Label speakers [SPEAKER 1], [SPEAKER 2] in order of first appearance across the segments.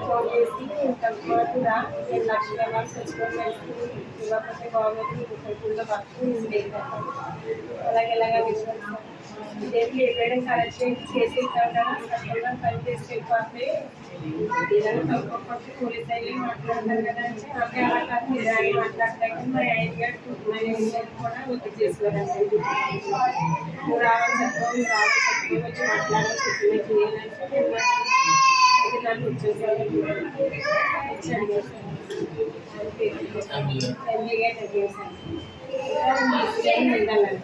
[SPEAKER 1] Phone చేసి తక్కువగా 7 లక్షల తెచ్చుకొని ఇవ్వకపోతే బాగోదు ఊళ్ళో వర్క్ అలాగేలాగా విశ్వాసం ఇదేంటి ఎప్పుడైనా కరెక్ట్ చేసి ఇస్తాం కదా తక్కువగా పని చేసి వెళ్ళిపోతే ఏదైనా తక్కువ పోలీస్ అయ్యి మాట్లాడతారు కదా అంటే అదే అలా కాదు నిజాన్ని మాట్లాడతాక మా ఆయన గారు కూడా ఒత్తిడి చేసుకోరండి నువ్వు రావాలి చెప్పవు నువ్వు రావాలి చెప్పు వచ్చి మాట్లాడాలి చెప్పిన చేయాలంటే ఇది నన్ను వచ్చేసాను వచ్చి అడిగేసాను ఎంబీగా తగ్గేసాను వెళ్ళాలని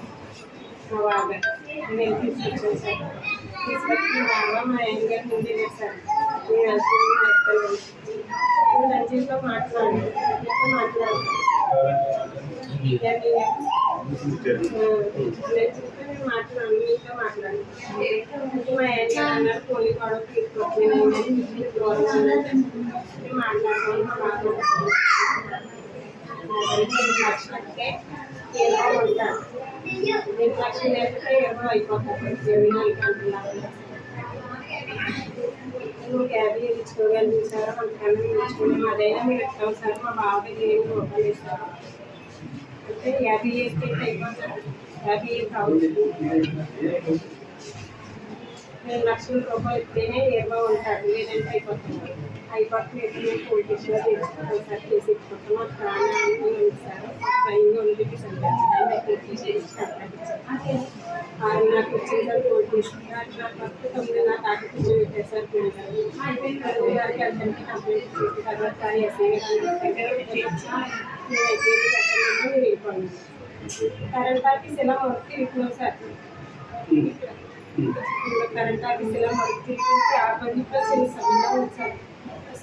[SPEAKER 1] మా బాగా నేను తీసుకొచ్చేసాను తీసుకొచ్చి మా అమ్మ మా ఆయన గారు ముందే చేశాను నేను వెళ్తున్నాను నేను రంజిత్తో మాట్లాడాను నేను మాట్లాడాను మీతో మాట్లాడాను మా ఆయన అన్నారు పోలీ గొడవ తీసుకొచ్చాను మాట్లాడుకోవాలి మా బాగా లక్షలకే ఏదో ఉంటాను 2 లక్షలు లేకపోతే ఏదో అయిపోతుంది 24 గంటలు నువ్వు క్యాబ్ ఇచ్చుకోగలిగిస్తారో అంతకన్నా ఇచ్చుకోలేము అదైనా మీరు ఇస్తాం సార్ మా బాబాయ్ ఏమి రూపాయలు ఇస్తారు అంటే 50 వేస్తే అయిపోతారు 50,000 2 లక్షల రూపాయలు ఇస్తేనే ఏమో ఉంటారు లేదంటే అయిపోతున్నారు అయిపోతుంది పోలీసులో తెచ్చుకుంటాం సార్ చేసి ఇచ్చుకుంటాం మాకు ప్రాణాలు ఇస్తారు ట్రైన్లో ఉండి నాకు వచ్చింది సార్ కోర్టు తీసుకుంటారు నాకు వస్తే 9 తాకి కూర్చోబెట్టారు సార్ పిల్లలు గారికి అందరికీ కంప్లైంట్ చేసిన తర్వాత ఎస్ఐ దగ్గర మీరు వెళ్ళిపోండి కరెంట్ ఆఫీస్ ఎలా వర్క్ తిరుగుతున్నాం సార్ కరెంట్ ఆఫీస్ ఎలా వర్క్ తిరుగుతుంది ఆ పనిలో చిన్న సంఘంగా వచ్చారు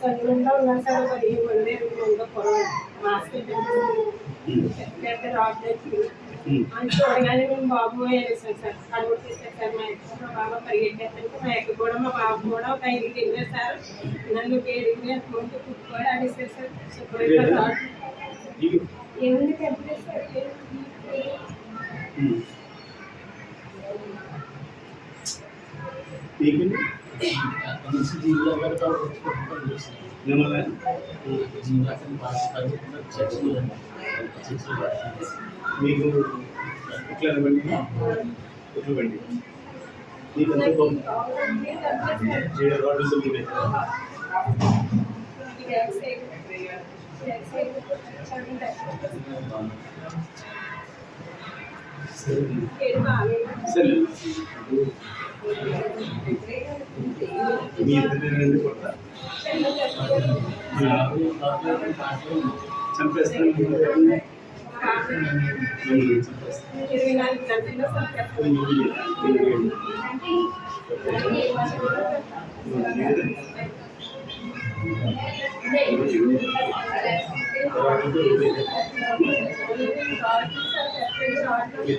[SPEAKER 1] సంఘంగా ఉన్నారు సార్ 15 మంది ఉందో పొరవ మాస్క్ రావట్లేదు అని చూడగానే మేము బాబు వేసాం సార్ అడుగు తీసారు సార్ మా యొక్క మా బాబు పరిగెట్టేసరికి మా యొక్క కూడా మా బాబు కూడా ఒక 5 వెళ్ళారు సార్ నన్ను పేరుగా ముందు కుట్టుకోవడం అనేసారు సార్ శుభ్రంగా ఏముంది చెప్పలేదు సార్
[SPEAKER 2] మీకు ఎట్లా బండి ఎట్లు బండి మీకు అంతే సరే మీ ఇద్దరు కొడతా చంపేస్తాను
[SPEAKER 1] 24 గంటల్లో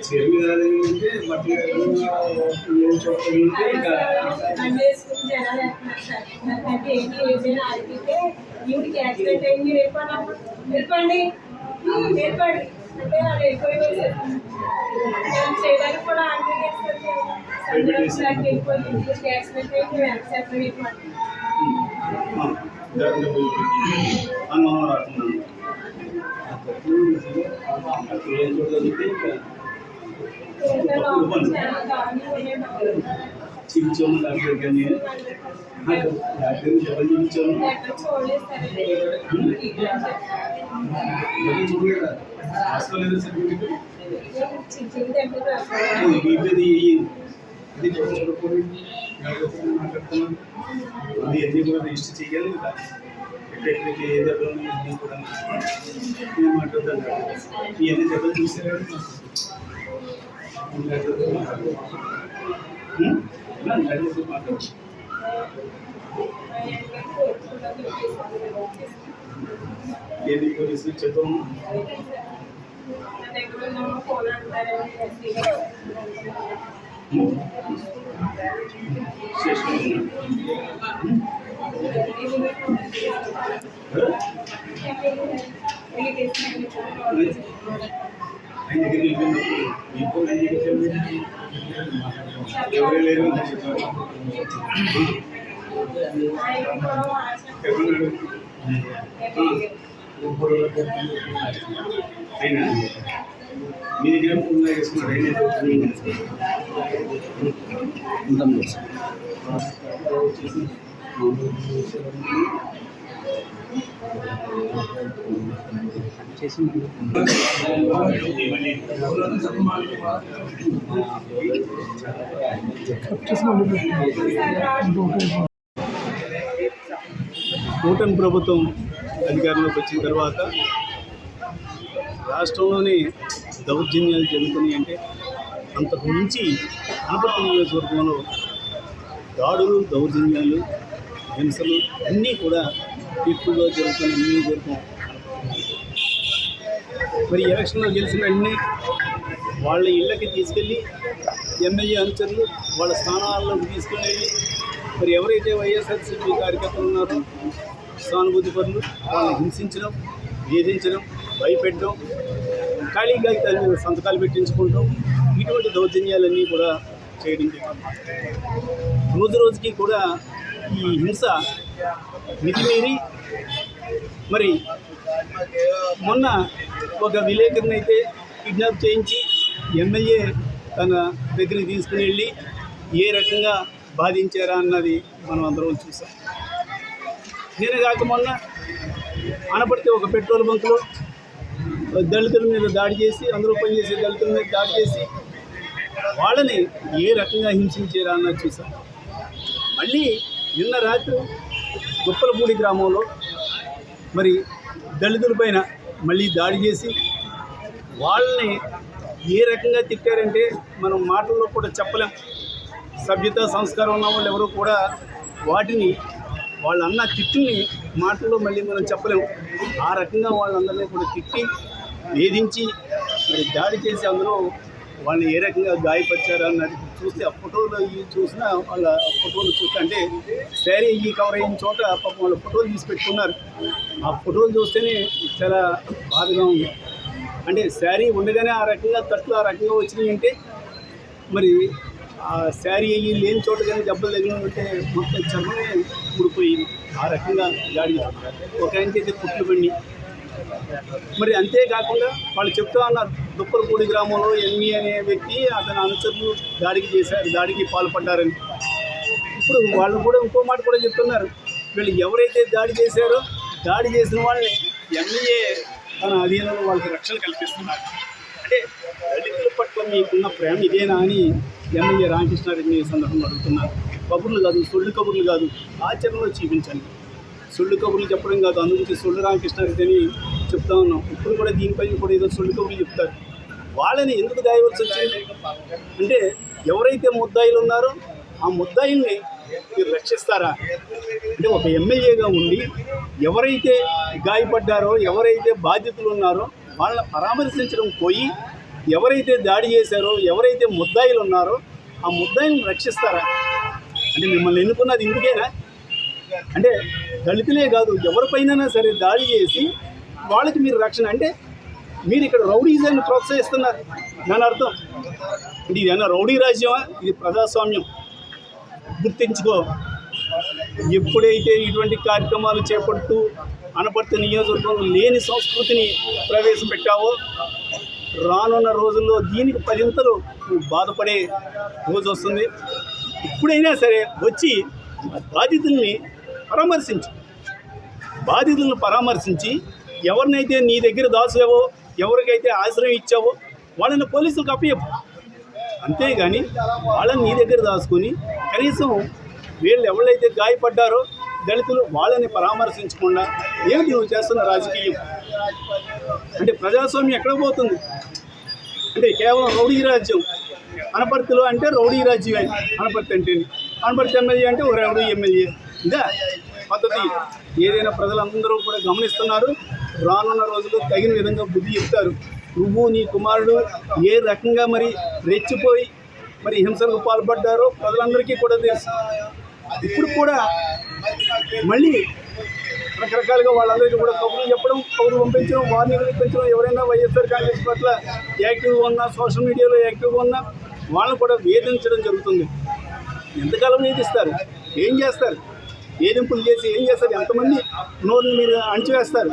[SPEAKER 2] చెరువుంటే మట్టి
[SPEAKER 1] ఈవిడికి యాక్సిడెంట్ అయింది వెళ్ళిపోండి ఏర్పడి అంటే వాళ్ళు వెళ్ళిపోయి చేయడానికి కూడా ఆర్డర్ చేస్తారు వెళ్ళిపోయి యాక్సిడెంట్ అయింది ఎంతసేపు
[SPEAKER 2] చూపించాము డాక్టర్ కానీ డాక్టర్ చెప్పని చూపించాము హాస్పిటల్ సర్టిఫికేట్ ఇది చూడకపోయి మాట్లాడుతున్నాను అది అన్నీ కూడా రిజిస్టర్ చేయాలి ఎక్కడికి ఏ దెబ్బలు ఉన్నాయో కూడా నేను మాట్లాడతాను ఇవన్నీ దెబ్బలు చూసారా మాట్లాడచ్చు ఏది పోలీసులు చెప్పాము
[SPEAKER 1] అవునా అంటారని ఎస్పీగా
[SPEAKER 2] ఎవరు లేరు అయినా మీ దగ్గర ఫోన్ వేసుకున్నారు కూటమి ప్రభుత్వం అధికారంలోకి వచ్చిన తర్వాత రాష్ట్రంలోని దౌర్జన్యాలు జరుగుతున్నాయి. అంటే అంతకు మించి అనపర్తి నియోజకవర్గంలో దాడులు, దౌర్జన్యాలు, హింసలు అన్నీ కూడా ఎక్కువగా జరుగుతున్న నియోజకవర్గం. మరి ఎలక్షన్లో గెలిచిన వెంటనే వాళ్ళ ఇళ్ళకి తీసుకెళ్ళి ఎమ్మెల్యే అనుచరులు వాళ్ళ స్థానాల్లోకి తీసుకెళ్ళి మరి ఎవరైతే వైఎస్ఆర్సీపీ కార్యకర్తలు ఉన్నారో సానుభూతి పరులు వాళ్ళని హింసించడం, వేధించడం, భయపెట్టడం, ఖాళీ కాగితాల మీద సంతకాలు పెట్టించుకుంటాం, ఇటువంటి దౌర్జన్యాలన్నీ కూడా చేయడం జరిగింది. రోజు రోజుకి కూడా ఈ హింస మితిమీరి మరి మొన్న ఒక విలేకరుని అయితే కిడ్నాప్ చేయించి ఎమ్మెల్యే తన దగ్గరికి తీసుకుని వెళ్ళి ఏ రకంగా బాధించారా అన్నది మనం అందరం చూసాం. నేను కాక మొన్న అనపడితే ఒక పెట్రోల్ బంకులో దళితుల మీద దాడి చేసి, అందులో పనిచేసే దళితుల మీద దాడి చేసి వాళ్ళని ఏ రకంగా హింసించారా అన్నది చూసాం. మళ్ళీ నిన్న రాత్రి గుప్పలపూడి గ్రామంలో మరి దళితుల పైన మళ్ళీ దాడి చేసి వాళ్ళని ఏ రకంగా తిట్టారంటే మనం మాటల్లో కూడా చెప్పలేం. సభ్యత సంస్కారం ఉన్న వాళ్ళు ఎవరు కూడా వాటిని వాళ్ళు అన్న తిట్టుని మాటల్లో మళ్ళీ మనం చెప్పలేము. ఆ రకంగా వాళ్ళందరినీ కూడా తిట్టి వేధించి మరి దాడి చేసి అందులో వాళ్ళని ఏ రకంగా గాయపరిచారు అన్నది చూస్తే ఆ ఫోటోలు చూసినా వాళ్ళ ఫోటోలు చూస్తే అంటే శారీ కవర్ అయిన చోట పాపం వాళ్ళ ఫోటోలు తీసి పెట్టుకున్నారు. ఆ ఫోటోలు చూస్తేనే చాలా బాధగా ఉంది. అంటే శారీ ఉండగానే ఆ రకంగా తట్లు ఆ రకంగా వచ్చినాయి అంటే మరి ఆ శారీ అయ్యి లేని చోట కానీ దెబ్బలు తగిలినట్టే మొత్తం చర్మమే ఊడిపోయింది. ఆ రకంగా దాడి ఒక ఆయనకైతే కుట్లు పడి మరి అంతేకాకుండా వాళ్ళు చెప్తూ ఉన్నారు దుప్పలపూడి గ్రామంలో ఎన్వి అనే వ్యక్తి అతని అనుచరులు దాడికి పాల్పడ్డారని. ఇప్పుడు వాళ్ళు కూడా ఇంకో మాట కూడా చెప్తున్నారు, వీళ్ళు ఎవరైతే దాడి చేశారో దాడి చేసిన వాళ్ళని ఎమ్మెల్యే తన అధీనంలో వాళ్ళకి రక్షణ కల్పిస్తున్నారు. అంటే దళితుల పట్ల మీకున్న ప్రేమ ఇదేనా అని ఎమ్మెల్యే రామకృష్ణారెడ్డిని ఈ సందర్భంగా అడుగుతున్నారు. కబుర్లు కాదు, సొల్లు కబుర్లు కాదు, ఆచరణలో చూపించండి. సొల్లు కబుర్లు చెప్పడం కాదు, అందుగురించి సొల్లు రామకృష్ణారెడ్డి అని చెప్తా ఉన్నాం. ఇప్పుడు కూడా దీనిపైన కూడా ఏదో సొల్లు కబుర్లు చెప్తారు. వాళ్ళని ఎందుకు దాయవలసి వచ్చింది అంటే ఎవరైతే ముద్దాయిలు ఉన్నారో ఆ ముద్దాయిల్ని మీరు రక్షిస్తారా? అంటే ఒక ఎమ్మెల్యేగా ఉండి ఎవరైతే గాయపడ్డారో, ఎవరైతే బాధితులు ఉన్నారో వాళ్ళని పరామర్శించడం పోయి ఎవరైతే దాడి చేశారో, ఎవరైతే ముద్దాయిలు ఉన్నారో ఆ ముద్దాయిల్ని రక్షిస్తారా? అంటే మిమ్మల్ని ఎన్నుకున్నది ఇందుకేనా? అంటే దళితులే కాదు ఎవరిపైనైనా సరే దాడి చేసి వాళ్ళకి మీరు రక్షణ అంటే మీరు ఇక్కడ రౌడీజాన్ని ప్రోత్సహిస్తున్నారు. దాని అర్థం అంటే ఇదేనా రౌడీ రాజ్యమా? ఇది ప్రజాస్వామ్యం. గుర్తించుకో. ఎప్పుడైతే ఇటువంటి కార్యక్రమాలు చేపడుతూ అనపర్తి నియోజకవర్గంలో లేని సంస్కృతిని ప్రవేశపెట్టావో రానున్న రోజుల్లో దీనికి పదింతలు బాధపడే రోజు వస్తుంది. ఇప్పుడైనా సరే వచ్చి బాధితుల్ని పరామర్శించి ఎవరినైతే నీ దగ్గర దాచావో, ఎవరికైతే ఆశ్రయం ఇచ్చావో వాళ్ళని పోలీసులకు అప్పచెప్పు. అంతేగాని వాళ్ళని నీ దగ్గర దాచుకొని కనీసం వీళ్ళు ఎవరైతే గాయపడ్డారో దళితులు వాళ్ళని పరామర్శించకుండా ఏమిటి నువ్వు చేస్తున్న రాజకీయం? అంటే ప్రజాస్వామ్యం ఎక్కడ పోతుంది? అంటే కేవలం రౌడీ రాజ్యం. అనపర్తిలో అంటే రౌడీ రాజ్యమే. అనపర్తి అంటే అనపర్తి ఎమ్మెల్యే అంటే ఒక రౌడీ ఎమ్మెల్యే. ఇదా పద్ధతి? ఏదైనా ప్రజలందరూ కూడా గమనిస్తున్నారు. రానున్న రోజుల్లో తగిన విధంగా బుద్ధి చెప్తారు. నువ్వు నీ కుమారుడు ఏ రకంగా మరి రెచ్చిపోయి మరి హింసలకు పాల్పడ్డారో ప్రజలందరికీ కూడా తెలుసు. ఇప్పుడు కూడా మళ్ళీ రకరకాలుగా వాళ్ళందరికీ కూడా కబుర్లు చెప్పడం, కబుర్లు పంపించడం, వార్నింగ్లు ఇప్పించడం, ఎవరైనా వైఎస్ఆర్ కాంగ్రెస్ పట్ల యాక్టివ్గా ఉన్నా, సోషల్ మీడియాలో యాక్టివ్గా ఉన్నా వాళ్ళని కూడా వేధించడం జరుగుతుంది. ఎంతకాలం వేధిస్తారు? ఏం చేస్తారు? వేధింపులు చేసి ఏం చేస్తారు? ఎంతమంది నోరుని మీరు అణచివేస్తారు?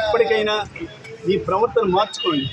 [SPEAKER 2] ఇప్పటికైనా ఈ ప్రవర్తన మార్చుకోండి.